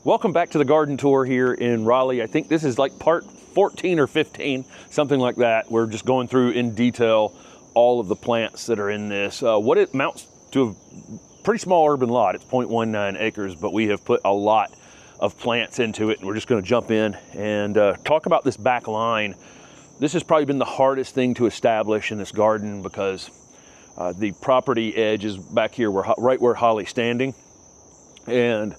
Welcome back to the garden tour here in Raleigh. I think this is like part 14 or 15, something like that. We're just going through in detail all of the plants that are in this. What it amounts to a pretty small urban lot. It's 0.19 acres, but we have put a lot of plants into it. And we're just going to jump in and talk about this back line. This has probably been the hardest thing to establish in this garden because the property edge is back here, right where Holly's standing. And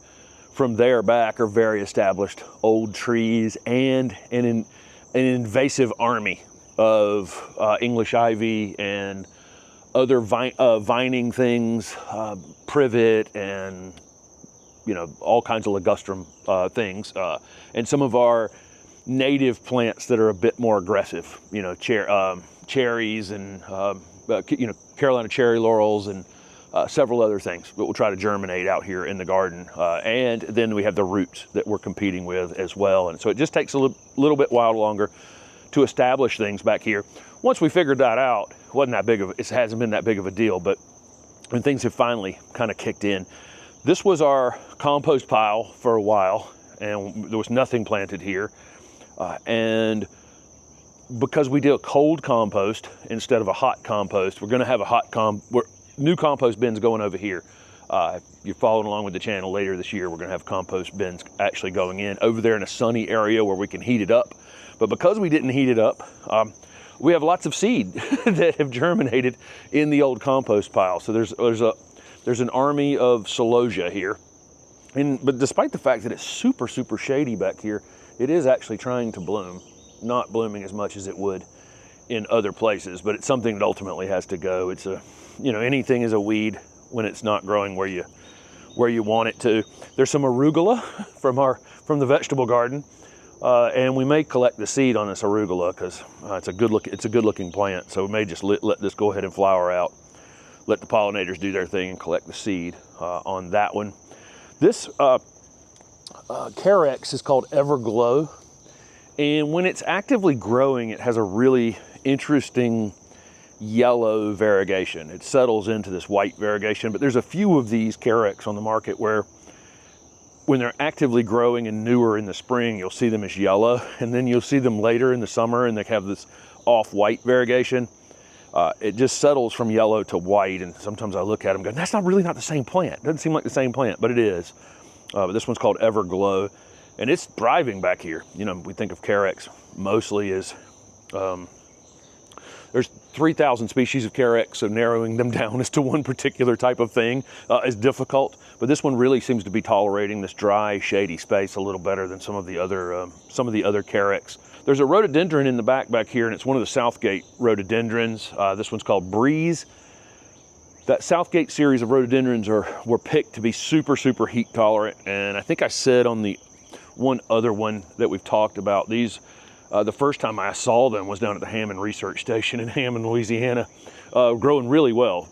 from there back are very established old trees and an invasive army of English ivy and other vining things, privet, and all kinds of ligustrum things, and some of our native plants that are a bit more aggressive, cherries and Carolina cherry laurels and several other things that we'll try to germinate out here in the garden. And then we have the roots that we're competing with as well. And so it just takes a little bit while longer to establish things back here. Once we figured that out, it hasn't been that big of a deal, but when things have finally kind of kicked in. This was our compost pile for a while, and there was nothing planted here. And because we did a cold compost instead of a hot compost, we're gonna have new compost bins going over here. If you're following along with the channel, later this year, we're gonna have compost bins actually going in over there in a sunny area where we can heat it up. But because we didn't heat it up, we have lots of seed that have germinated in the old compost pile. So there's an army of celosia here. But despite the fact that it's super, super shady back here, it is actually trying to bloom, not blooming as much as it would in other places, but it's something that ultimately has to go. It's anything is a weed when it's not growing where you want it to. There's some arugula from the vegetable garden, and we may collect the seed on this arugula because it's a good looking plant. So we may just let this go ahead and flower out, let the pollinators do their thing and collect the seed on that one. This Carex is called Everglow, and when it's actively growing, it has a really interesting yellow variegation. It settles into this white variegation, but there's a few of these Carex on the market where when they're actively growing and newer in the spring, you'll see them as yellow, and then you'll see them later in the summer and they have this off-white variegation. It just settles from yellow to white, and sometimes I look at them and go, that's really not the same plant. It doesn't seem like the same plant, but it is. But this one's called Everglow, and it's thriving back here. We think of Carex mostly as, there's 3,000 species of Carex, so narrowing them down as to one particular type of thing is difficult. But this one really seems to be tolerating this dry, shady space a little better than some of the other Carex. There's a rhododendron in the back here, and it's one of the Southgate rhododendrons. This one's called Breeze. That Southgate series of rhododendrons were picked to be super, super heat tolerant. And I think I said on the one other one that we've talked about, these, the first time I saw them was down at the Hammond Research Station in Hammond, Louisiana, growing really well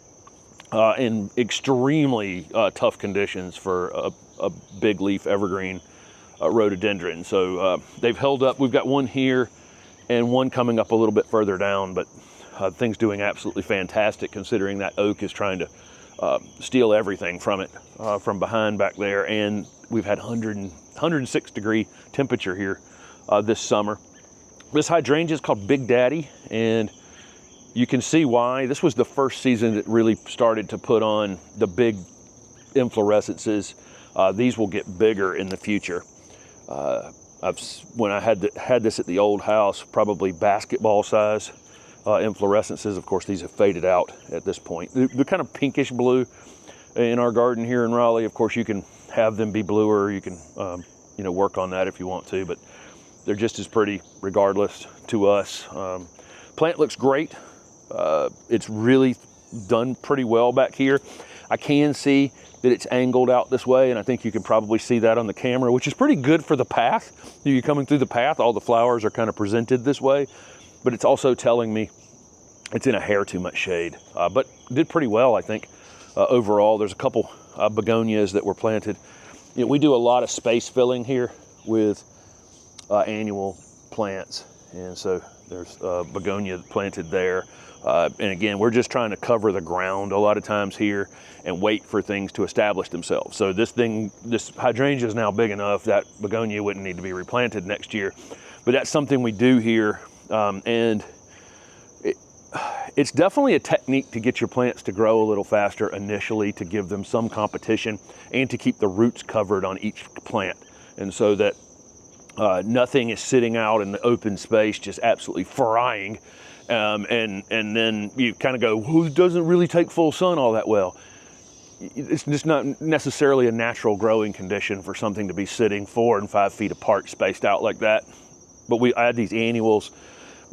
in extremely tough conditions for a big leaf evergreen rhododendron. So they've held up. We've got one here and one coming up a little bit further down, but thing's doing absolutely fantastic considering that oak is trying to steal everything from it from behind back there. And we've had 106 degree temperature here this summer. This hydrangea is called Big Daddy, and you can see why. This was the first season that really started to put on the big inflorescences. These will get bigger in the future. When I had this at the old house, probably basketball size inflorescences. Of course, these have faded out at this point. They're kind of pinkish blue in our garden here in Raleigh. Of course, you can have them be bluer. You can work on that if you want to, but they're just as pretty regardless to us. Plant looks great. It's really done pretty well back here. I can see that it's angled out this way, and I think you can probably see that on the camera, which is pretty good for the path. You're coming through the path, all the flowers are kind of presented this way, but it's also telling me it's in a hair too much shade. But did pretty well, I think, overall. There's a couple begonias that were planted. We do a lot of space filling here with annual plants, and so there's begonia planted there. And again, we're just trying to cover the ground a lot of times here and wait for things to establish themselves. So this hydrangea is now big enough that begonia wouldn't need to be replanted next year. But that's something we do here. And it's definitely a technique to get your plants to grow a little faster initially, to give them some competition and to keep the roots covered on each plant. And so that nothing is sitting out in the open space just absolutely frying. And then you kind of go, well, it doesn't really take full sun all that well. It's just not necessarily a natural growing condition for something to be sitting 4 and 5 feet apart, spaced out like that. But I add these annuals,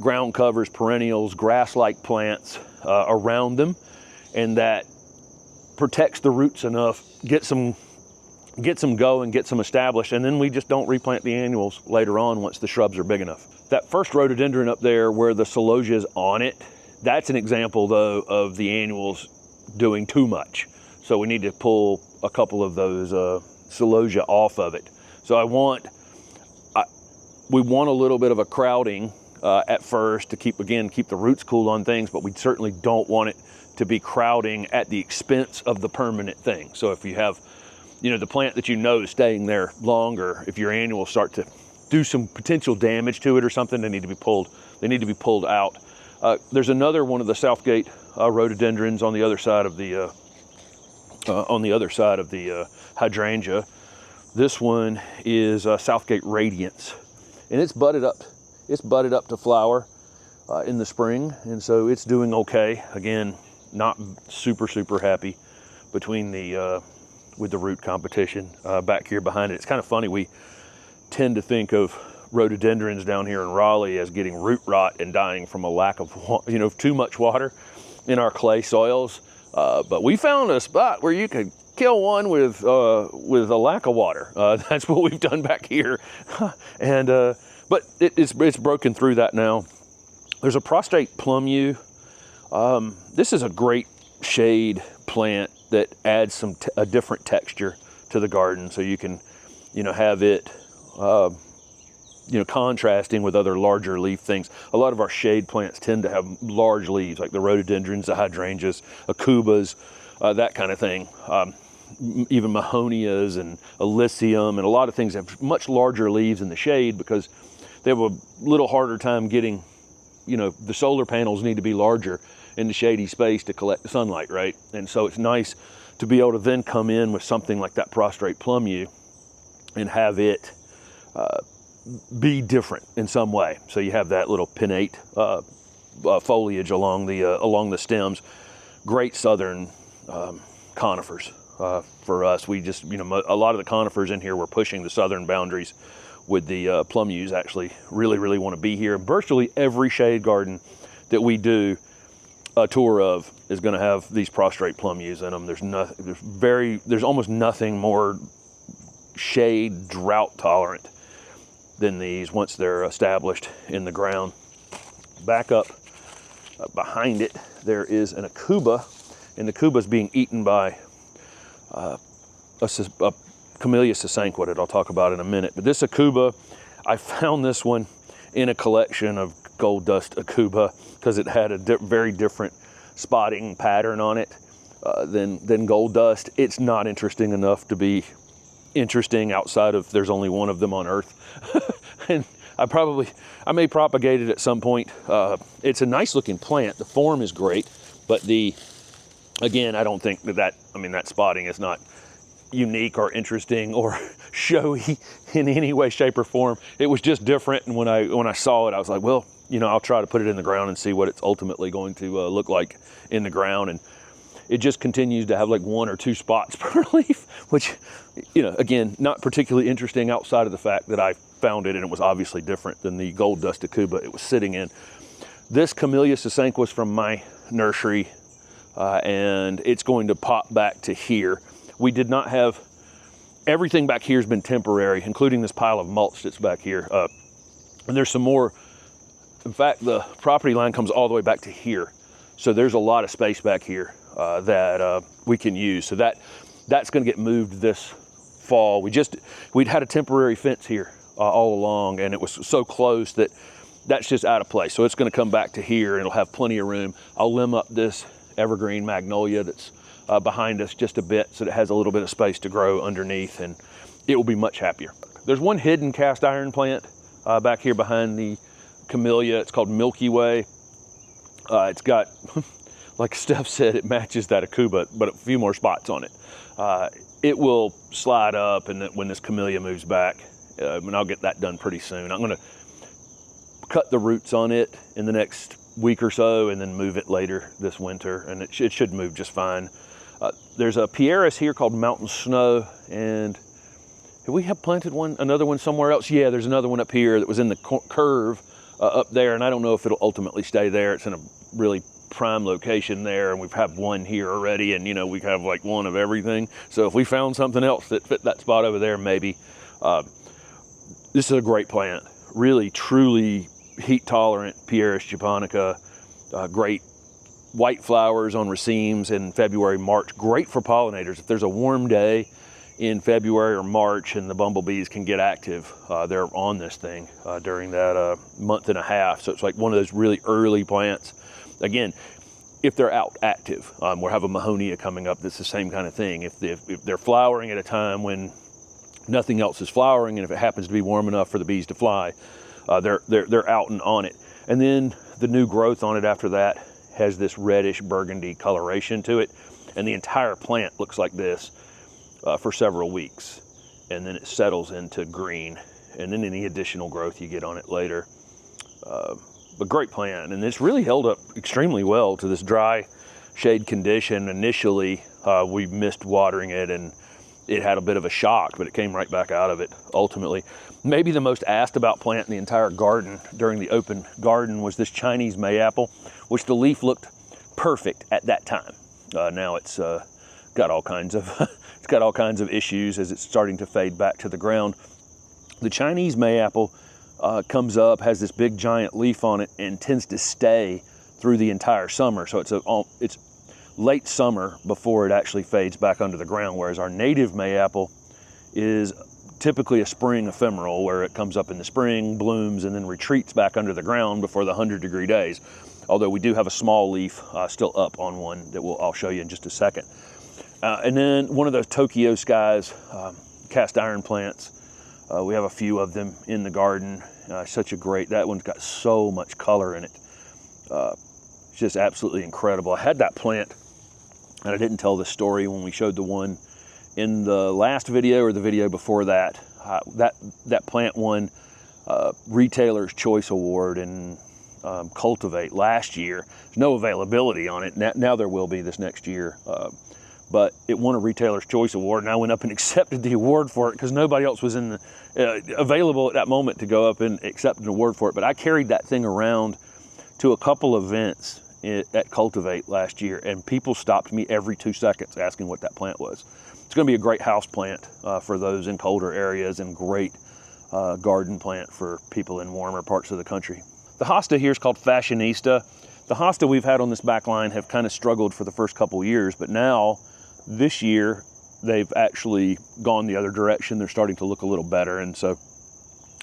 ground covers, perennials, grass-like plants around them, and that protects the roots enough, gets them going, gets them established, and then we just don't replant the annuals later on once the shrubs are big enough. That first rhododendron up there where the celosia is on it, that's an example though of the annuals doing too much. So we need to pull a couple of those celosia off of it. So we want a little bit of a crowding at first to keep the roots cool on things, but we certainly don't want it to be crowding at the expense of the permanent thing. So if you have, the plant that is staying there longer, if your annuals start to do some potential damage to it or something, they need to be pulled out. There's another one of the Southgate rhododendrons on the other side of the hydrangea. This one is Southgate Radiance, and it's budded up. It's budded up to flower in the spring, and so it's doing okay. Again, not super happy between with the root competition back here behind it. It's kind of funny. We tend to think of rhododendrons down here in Raleigh as getting root rot and dying from a lack of, too much water in our clay soils. But we found a spot where you could kill one with a lack of water. That's what we've done back here, and but it's broken through that now. There's a prostrate plum yew. This is a great shade plant that adds a different texture to the garden, so you can, have it, contrasting with other larger leaf things. A lot of our shade plants tend to have large leaves, like the rhododendrons, the hydrangeas, acubas, that kind of thing. Even Mahonias and Elysium and a lot of things have much larger leaves in the shade because they have a little harder time getting, the solar panels need to be larger in the shady space to collect the sunlight, right? And so it's nice to be able to then come in with something like that prostrate plum yew and have it be different in some way. So you have that little pinnate foliage along the stems. Great southern conifers for us. We just, a lot of the conifers in here, we're pushing the southern boundaries with the plum yews. Actually really want to be here. Virtually every shade garden that we do a tour of is going to have these prostrate plum yews in them. There's almost nothing more shade drought tolerant than these once they're established in the ground. Back up behind it, there is an acuba, and the acuba is being eaten by a Camellias sasanqua that I'll talk about in a minute. But this acuba, I found this one in a collection of gold dust acuba because it had a very different spotting pattern on it than gold dust. It's not interesting enough to be interesting outside of there's only one of them on Earth. And I may propagate it at some point. It's a nice looking plant. The form is great, but again, I don't think that spotting is not unique or interesting or showy in any way, shape, or form. It was just different, and when I saw it, I was like, well, I'll try to put it in the ground and see what it's ultimately going to look like in the ground. And it just continues to have like 1 or 2 spots per leaf, which, again, not particularly interesting outside of the fact that I found it and it was obviously different than the gold dust acuba it was sitting in. This Camellias sasanqua is from my nursery, and it's going to pop back to here. We did not have, everything back here has been temporary, including this pile of mulch that's back here. And there's some more. In fact, the property line comes all the way back to here. So there's a lot of space back here that we can use. So that's going to get moved this fall. We'd had a temporary fence here all along, and it was so close that that's just out of place. So it's gonna come back to here and it'll have plenty of room. I'll limb up this evergreen magnolia that's behind us just a bit so that it has a little bit of space to grow underneath, and it will be much happier. There's one hidden cast iron plant back here behind the camellia. It's called Milky Way. It's got, like Steph said, it matches that Akuba, but a few more spots on it. It will slide up and when this camellia moves back, and I'll get that done pretty soon. I'm gonna cut the roots on it in the next week or so and then move it later this winter, and it should move just fine. There's a Pieris here called Mountain Snow, and we have planted another one somewhere else. Yeah, there's another one up here that was in the curve up there, and I don't know if it'll ultimately stay there. It's in a really prime location there, and we've had one here already, and you know, we have like one of everything. So if we found something else that fit that spot over there, maybe. This is a great plant, really, truly heat tolerant Pieris japonica, great white flowers on racemes in February, March, great for pollinators. If there's a warm day in February or March and the bumblebees can get active, they're on this thing during that month and a half. So it's like one of those really early plants. Again, if they're out active, we'll have a Mahonia coming up that's the same kind of thing. If they're flowering at a time when nothing else is flowering, and if it happens to be warm enough for the bees to fly, they're out and on it. And then the new growth on it after that has this reddish burgundy coloration to it, and the entire plant looks like this for several weeks, and then it settles into green, and then any additional growth you get on it later. But great plant, and it's really held up extremely well to this dry shade condition. Initially, we missed watering it, and it had a bit of a shock, but it came right back out of it ultimately. Maybe the most asked about plant in the entire garden during the open garden was this Chinese mayapple, which the leaf looked perfect at that time. Now it's got all kinds of it's got all kinds of issues as it's starting to fade back to the ground. The Chinese mayapple comes up, has this big giant leaf on it, and tends to stay through the entire summer. So it's late summer before it actually fades back under the ground, whereas our native mayapple is typically a spring ephemeral, where it comes up in the spring, blooms, and then retreats back under the ground before the 100-degree days. Although we do have a small leaf still up on one that I'll show you in just a second. And then one of those Tokyo Skies cast iron plants. We have a few of them in the garden. Such a great, that one's got so much color in it. It's just absolutely incredible. I had that plant, and I didn't tell the story when we showed the one in the last video or the video before that. That plant won Retailer's Choice Award in Cultivate last year. There's no availability on it. Now there will be this next year. But it won a Retailer's Choice Award, and I went up and accepted the award for it because nobody else was available at that moment to go up and accept an award for it. But I carried that thing around to a couple events at Cultivate last year, and people stopped me every 2 seconds asking what that plant was. It's going to be a great house plant for those in colder areas, and great garden plant for people in warmer parts of the country. The hosta here is called Fashionista. The hosta we've had on this back line have kind of struggled for the first couple years, but now this year they've actually gone the other direction. They're starting to look a little better, and so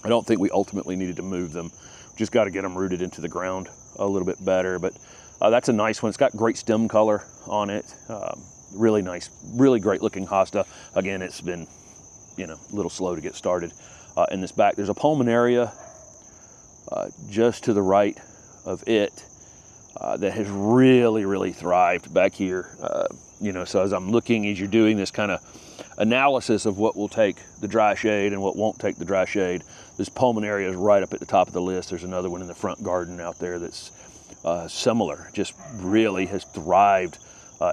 I don't think we ultimately needed to move them. Just got to get them rooted into the ground a little bit better. But that's a nice one. It's got great stem color on it. Really nice, really great looking hosta. Again, it's been, a little slow to get started. In this back, there's a pulmonaria just to the right of it that has really thrived back here. So as I'm looking, as you're doing this kind of analysis of what will take the dry shade and what won't take the dry shade, this pulmonaria is right up at the top of the list. There's another one in the front garden out there that's similar, just really has thrived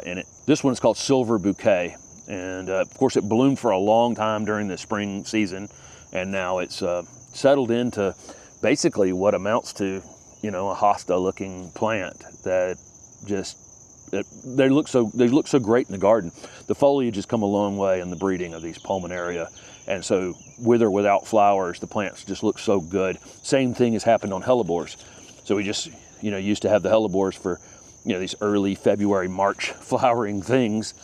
in it. This one is called Silver Bouquet, and of course it bloomed for a long time during the spring season, and now it's settled into basically what amounts to a hosta looking plant that just they look so great in the garden. The foliage has come a long way in the breeding of these pulmonaria, and so with or without flowers, the plants just look so good. Same thing has happened on hellebores. So we just used to have the hellebores for these early February, March flowering things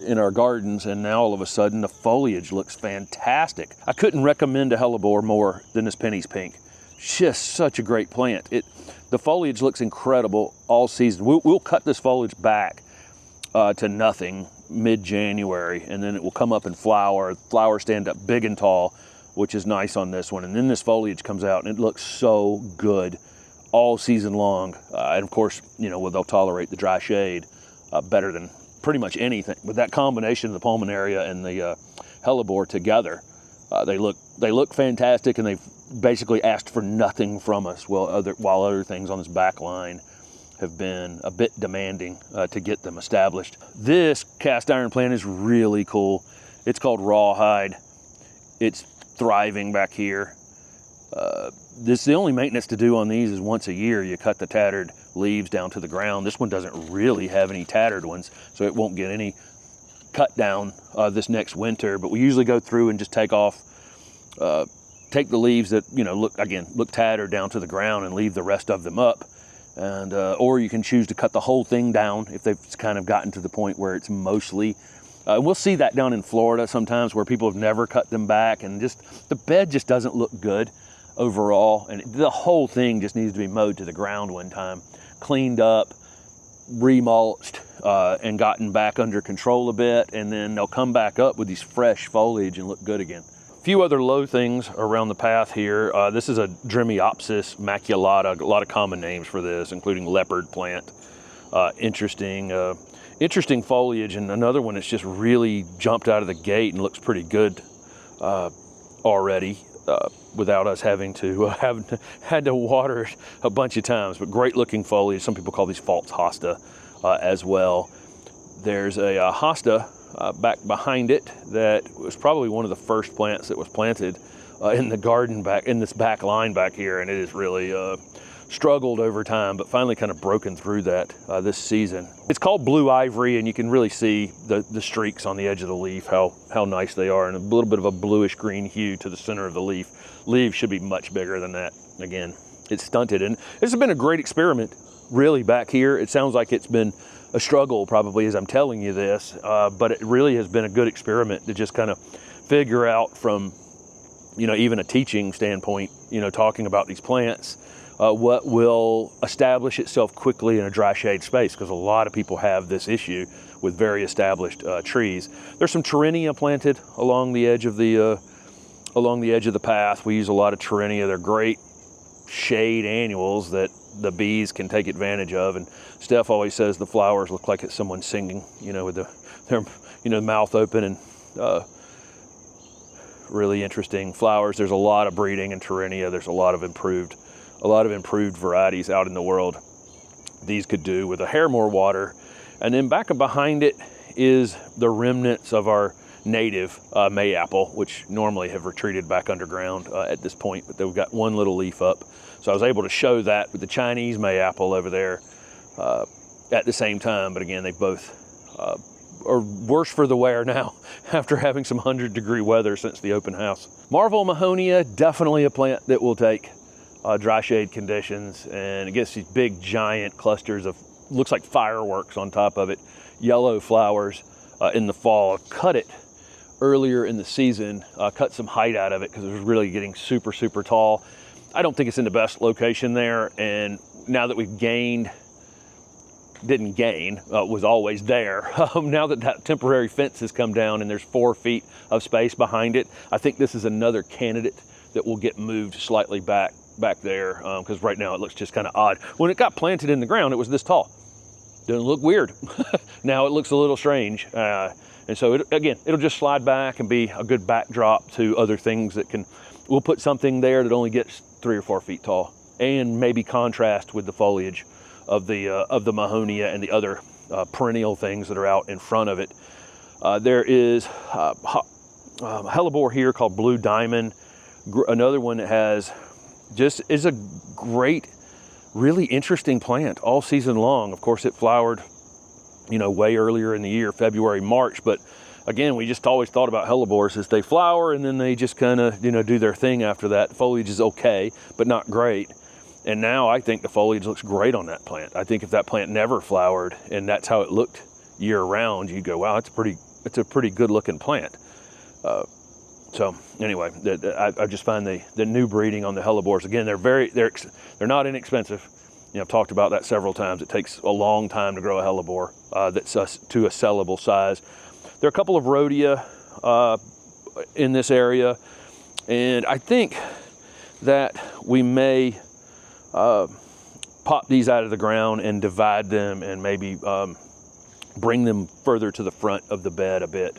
in our gardens, and now all of a sudden the foliage looks fantastic. I couldn't recommend a hellebore more than this Penny's Pink. just such a great plant. The foliage looks incredible all season. We'll cut this foliage back to nothing mid-January, and then it will come up and flower. Flowers stand up big and tall, which is nice on this one. And then this foliage comes out and it looks so good all season long. And of course, you know, they'll tolerate the dry shade better than pretty much anything. With that combination of the pulmonaria and the hellebore together, they look fantastic, and they've basically asked for nothing from us, while other things on this back line have been a bit demanding to get them established. This cast iron plant is really cool. It's called rawhide. It's thriving back here. The only maintenance to do on these is once a year. You cut the tattered leaves down to the ground. This one doesn't really have any tattered ones, so it won't get any cut down this next winter. But we usually go through and just take the leaves that, you know, look tattered down to the ground, and leave the rest of them up. And or you can choose to cut the whole thing down if they've kind of gotten to the point where it's mostly. We'll see that down in Florida sometimes, where people have never cut them back, and just the bed just doesn't look good overall, and the whole thing just needs to be mowed to the ground one time, cleaned up, remulched, and gotten back under control a bit, and then they'll come back up with these fresh foliage and look good again. A few other low things around the path here. This is a Dremeopsis maculata, a lot of common names for this, including leopard plant. Interesting foliage, and another one that's just really jumped out of the gate and looks pretty good already, without us having to had to water it a bunch of times. But great looking foliage. Some people call these false hosta as well. There's a hosta back behind it that was probably one of the first plants that was planted in the garden back in this back line back here, and it has really struggled over time, but finally kind of broken through that this season. It's called blue ivory, and you can really see the streaks on the edge of the leaf, how nice they are, and a little bit of a bluish green hue to the center of the leaf. Leaves should be much bigger than that. Again, it's stunted, and this has been a great experiment really back here. It sounds like it's been a struggle probably as I'm telling you this, but it really has been a good experiment to just kind of figure out from, you know, even a teaching standpoint, you know, talking about these plants, what will establish itself quickly in a dry shade space, because a lot of people have this issue with very established trees. There's some Terenia planted along the edge of the path. We use a lot of Terenia. They're great shade annuals that the bees can take advantage of, and Steph always says the flowers look like it's someone singing, you know, with their mouth open, and really interesting flowers. There's a lot of breeding in Terenia. There's a lot of improved varieties out in the world. These could do with a hair more water. And then back behind it is the remnants of our native Mayapple, which normally have retreated back underground at this point, but they've got one little leaf up. So I was able to show that with the Chinese Mayapple over there at the same time. But again, they both are worse for the wear now after having some 100-degree weather since the open house. Marvel Mahonia, definitely a plant that will take dry shade conditions, and it gets these big giant clusters of, looks like fireworks on top of it, yellow flowers in the fall. Cut it earlier in the season, cut some height out of it because it was really getting super, super tall. I don't think it's in the best location there, and now that we've was always there. Now that temporary fence has come down and there's 4 feet of space behind it, I think this is another candidate that will get moved slightly back there, because right now it looks just kind of odd. When it got planted in the ground, it was this tall. Doesn't look weird. Now it looks a little strange. And so it'll just slide back and be a good backdrop to other things we'll put something there that only gets 3 or 4 feet tall, and maybe contrast with the foliage of the Mahonia and the other perennial things that are out in front of it. There is hellebore here called Blue Diamond. Another one that is a great, really interesting plant all season long. Of course, it flowered, you know, way earlier in the year, February, March. But again, we just always thought about hellebores as they flower and then they just kind of, you know, do their thing after that. The foliage is okay, but not great. And now I think the foliage looks great on that plant. I think if that plant never flowered and that's how it looked year round, you go, wow, it's a pretty good looking plant. So anyway, I just find the new breeding on the hellebores, again, they're not inexpensive. You know, I've talked about that several times. It takes a long time to grow a hellebore that's to a sellable size. There are a couple of rhodia in this area, and I think that we may pop these out of the ground and divide them and maybe bring them further to the front of the bed a bit.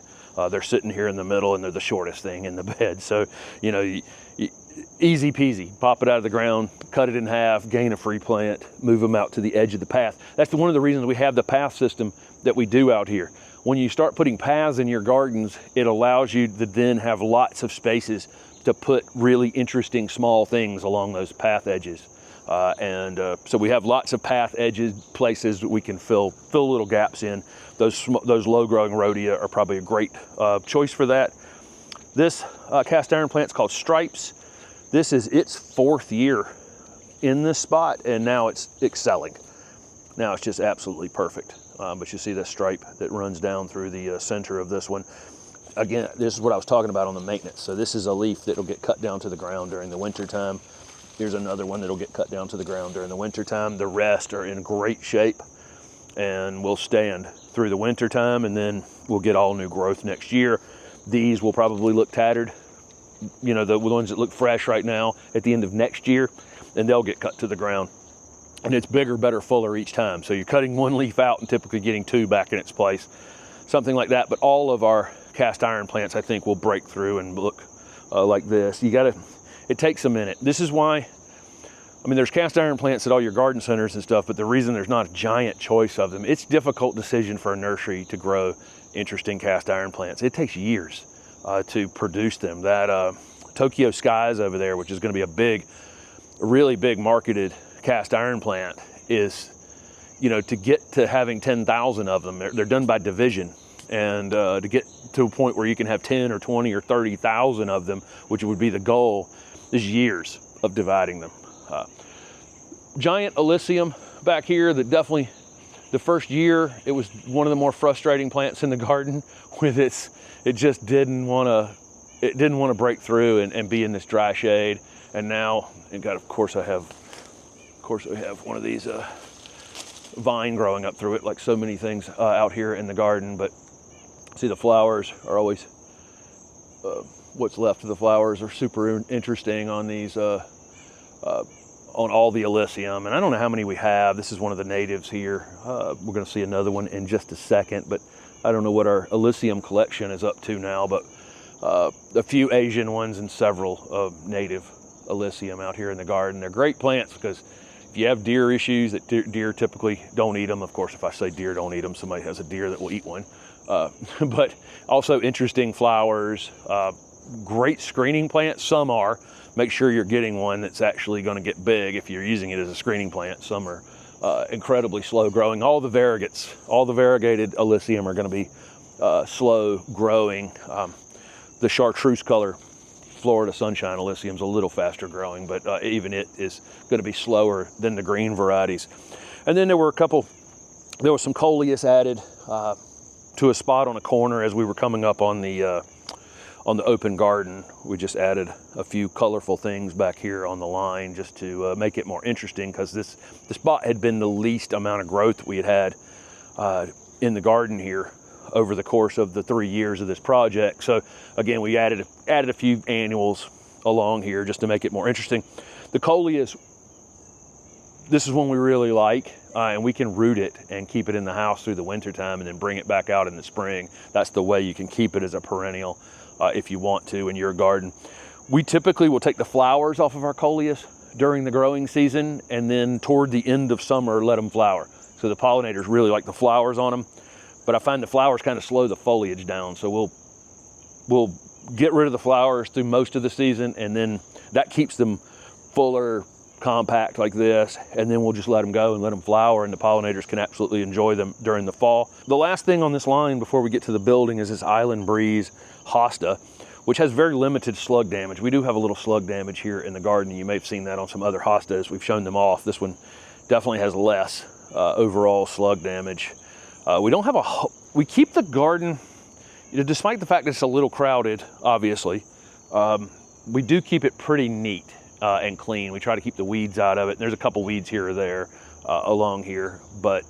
They're sitting here in the middle and they're the shortest thing in the bed. So, you know, easy peasy, pop it out of the ground, cut it in half, gain a free plant, move them out to the edge of the path. That's one of the reasons we have the path system that we do out here. When you start putting paths in your gardens, it allows you to then have lots of spaces to put really interesting small things along those path edges. So we have lots of path edges, places that we can fill little gaps in. Those low-growing rhodia are probably a great choice for that. This cast iron plant's called Stripes. This is its 4th year in this spot, and now it's excelling. Now it's just absolutely perfect. But you see the stripe that runs down through the center of this one. Again, this is what I was talking about on the maintenance. So this is a leaf that'll get cut down to the ground during the winter time. Here's another one that'll get cut down to the ground during the winter time. The rest are in great shape and will stand through the winter time, and then we'll get all new growth next year. These will probably look tattered, you know, the ones that look fresh right now at the end of next year, and they'll get cut to the ground. And it's bigger, better, fuller each time. So you're cutting one leaf out and typically getting 2 back in its place, something like that. But all of our cast iron plants, I think, will break through and look like this. It takes a minute. This is why, I mean, there's cast iron plants at all your garden centers and stuff, but the reason there's not a giant choice of them, it's a difficult decision for a nursery to grow interesting cast iron plants. It takes years to produce them. That Tokyo Skies over there, which is going to be a really big marketed cast iron plant, is, you know, to get to having 10,000 of them, they're done by division. And to get to a point where you can have 10 or 20 or 30,000 of them, which would be the goal, is years of dividing them. Giant Alyssium back here that definitely, the first year, it was one of the more frustrating plants in the garden with it just didn't want to break through and be in this dry shade. And now, of course I have one of these vine growing up through it, like so many things out here in the garden. But see, the flowers are always, what's left of the flowers are super interesting on these, on all the Alyssium. And I don't know how many we have. This is one of the natives here. We're gonna see another one in just a second, but I don't know what our Alyssium collection is up to now, but a few Asian ones and several native Alyssium out here in the garden. They're great plants because if you have deer issues, that deer typically don't eat them. Of course, if I say deer don't eat them, somebody has a deer that will eat one. But also interesting flowers, great screening plants. Some are. Make sure you're getting one that's actually going to get big if you're using it as a screening plant. Some are incredibly slow growing. All the variegates, all the variegated Alyssium are going to be slow growing. The chartreuse color Florida Sunshine Alyssium is a little faster growing, but even it is going to be slower than the green varieties. And then there was some coleus added to a spot on a corner as we were coming up on the open garden. We just added a few colorful things back here on the line just to make it more interesting, because this spot had been the least amount of growth we had in the garden here over the course of the 3 years of this project. So again, we added a few annuals along here just to make it more interesting. The coleus, this is one we really like, and we can root it and keep it in the house through the winter time and then bring it back out in the spring. That's the way you can keep it as a perennial if you want to in your garden. We typically will take the flowers off of our coleus during the growing season, and then toward the end of summer let them flower. So the pollinators really like the flowers on them, but I find the flowers kind of slow the foliage down. So we'll get rid of the flowers through most of the season, and then that keeps them fuller, compact like this, and then we'll just let them go and let them flower, and the pollinators can absolutely enjoy them during the fall. The last thing on this line before we get to the building is this Island Breeze hosta, which has very limited slug damage. We do have a little slug damage here in the garden. You may have seen that on some other hostas. We've shown them off. This one definitely has less overall slug damage. We keep the garden, despite the fact that it's a little crowded, obviously, We do keep it pretty neat and clean. We try to keep the weeds out of it. There's a couple weeds here or there along here, but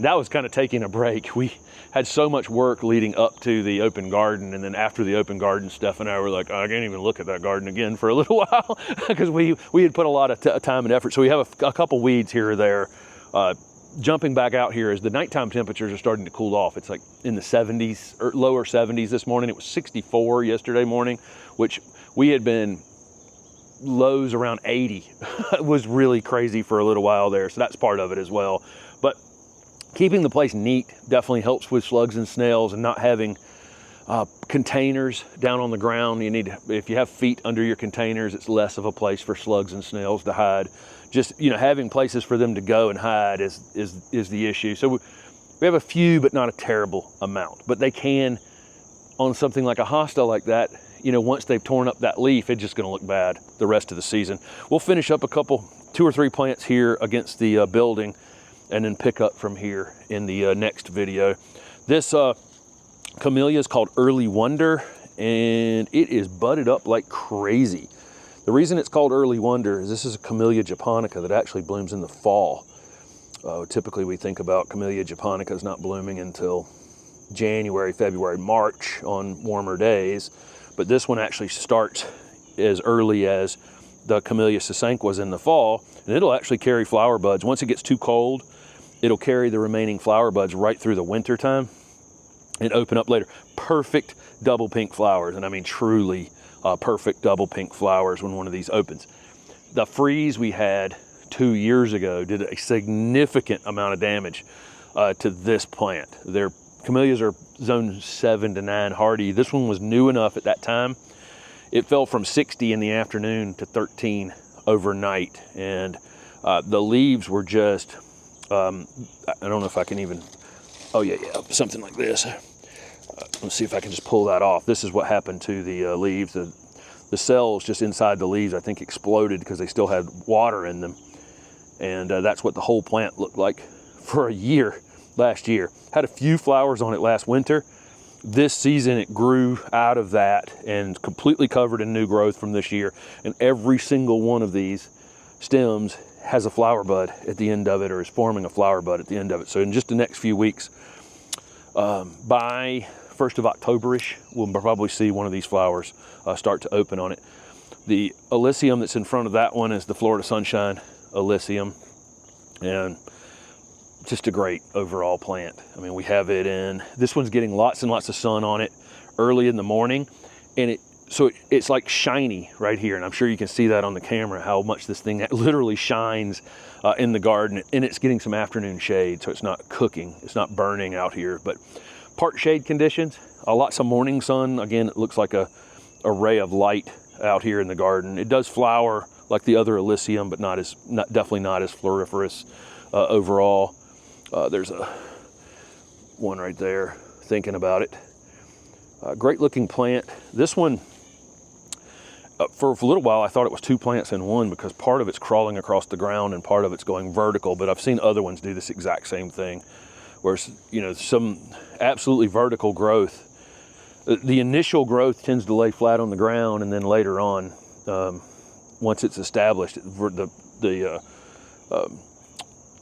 that was kind of taking a break. We had so much work leading up to the open garden, and then after the open garden, Steph and I were like, I can't even look at that garden again for a little while because we had put a lot of time and effort. So we have a couple weeds here or there. Jumping back out here as the nighttime temperatures are starting to cool off. It's like in the 70s or lower 70s this morning. It was 64 yesterday morning, which we had been lows around 80. It was really crazy for a little while there. So that's part of it as well. But keeping the place neat definitely helps with slugs and snails, and not having containers down on the ground. You need, if you have feet under your containers, it's less of a place for slugs and snails to hide. Just, you know, having places for them to go and hide is the issue. So we have a few, but not a terrible amount. But they can, on something like a hosta like that, you know, once they've torn up that leaf, it's just going to look bad the rest of the season. We'll finish up two or three plants here against the building, and then pick up from here in the next video. This camellia is called Early Wonder, and it is budded up like crazy. The reason it's called Early Wonder is this is a Camellia japonica that actually blooms in the fall. Typically we think about Camellia japonicas not blooming until January, February, March on warmer days, but this one actually starts as early as the Camellia sasanquas in the fall, and it'll actually carry flower buds. Once it gets too cold, it'll carry the remaining flower buds right through the winter time and open up later. Perfect double pink flowers, and I mean truly perfect double pink flowers when one of these opens. The freeze we had 2 years ago did a significant amount of damage to this plant. Their camellias are zone 7 to 9 hardy. This one was new enough at that time. It fell from 60 in the afternoon to 13 overnight, and the leaves were just, I don't know if I can even, oh yeah, something like this. Let's see if I can just pull that off. This is what happened to the leaves. The cells just inside the leaves, I think, exploded because they still had water in them. And that's what the whole plant looked like for a year last year. Had a few flowers on it last winter. This season it grew out of that and completely covered in new growth from this year. And every single one of these stems has a flower bud at the end of it, or is forming a flower bud at the end of it. So in just the next few weeks, by 1st of October-ish, we'll probably see one of these flowers start to open on it. The Elysium that's in front of that one is the Florida Sunshine Elysium, and just a great overall plant. I mean, we have it in, this one's getting lots and lots of sun on it early in the morning, and it's like shiny right here, and I'm sure you can see that on the camera, how much this thing literally shines in the garden, and it's getting some afternoon shade, so it's not cooking, it's not burning out here. But part shade conditions, lots of morning sun. Again, it looks like a ray of light out here in the garden. It does flower like the other Elysium, but definitely not as floriferous overall. There's one right there, thinking about it. Great looking plant. This one, for a little while, I thought it was 2 plants in one, because part of it's crawling across the ground and part of it's going vertical, but I've seen other ones do this exact same thing, where, you know, some absolutely vertical growth. The initial growth tends to lay flat on the ground, and then later on, once it's established, the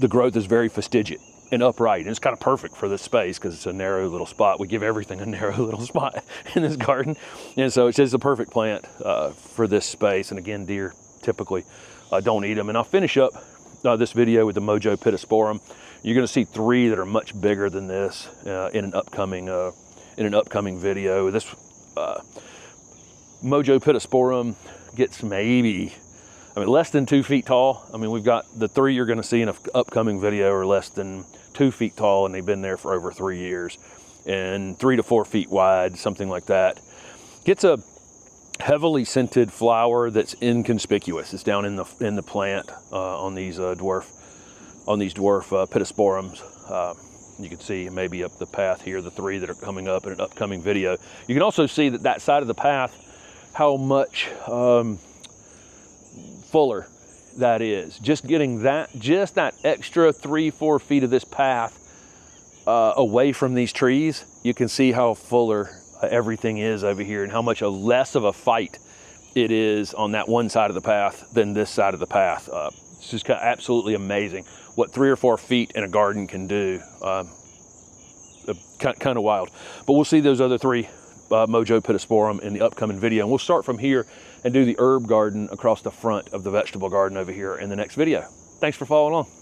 growth is very fastigious and upright, and it's kind of perfect for this space because it's a narrow little spot. We give everything a narrow little spot in this garden, and so it's just a perfect plant for this space. And again, deer typically don't eat them. And I'll finish up this video with the Mojo Pittosporum. You're going to see 3 that are much bigger than this in an upcoming video. This Mojo Pittosporum gets maybe, I mean, less than 2 feet tall. I mean, we've got the 3 you're going to see in an upcoming video are less than 2 feet tall, and they've been there for over 3 years, and 3 to 4 feet wide, something like that. Gets a heavily scented flower that's inconspicuous. It's down in the plant on these dwarf Pittosporums. You can see maybe up the path here, the 3 that are coming up in an upcoming video. You can also see that side of the path, how much fuller that is. Just getting that extra 3-4 feet of this path away from these trees, you can see how fuller everything is over here, and how much less of a fight it is on that one side of the path than this side of the path. It's just absolutely amazing what 3 or 4 feet in a garden can do. Kind of wild. But we'll see those other 3 Mojo Pittosporum in the upcoming video, and we'll start from here and do the herb garden across the front of the vegetable garden over here in the next video. Thanks for following along.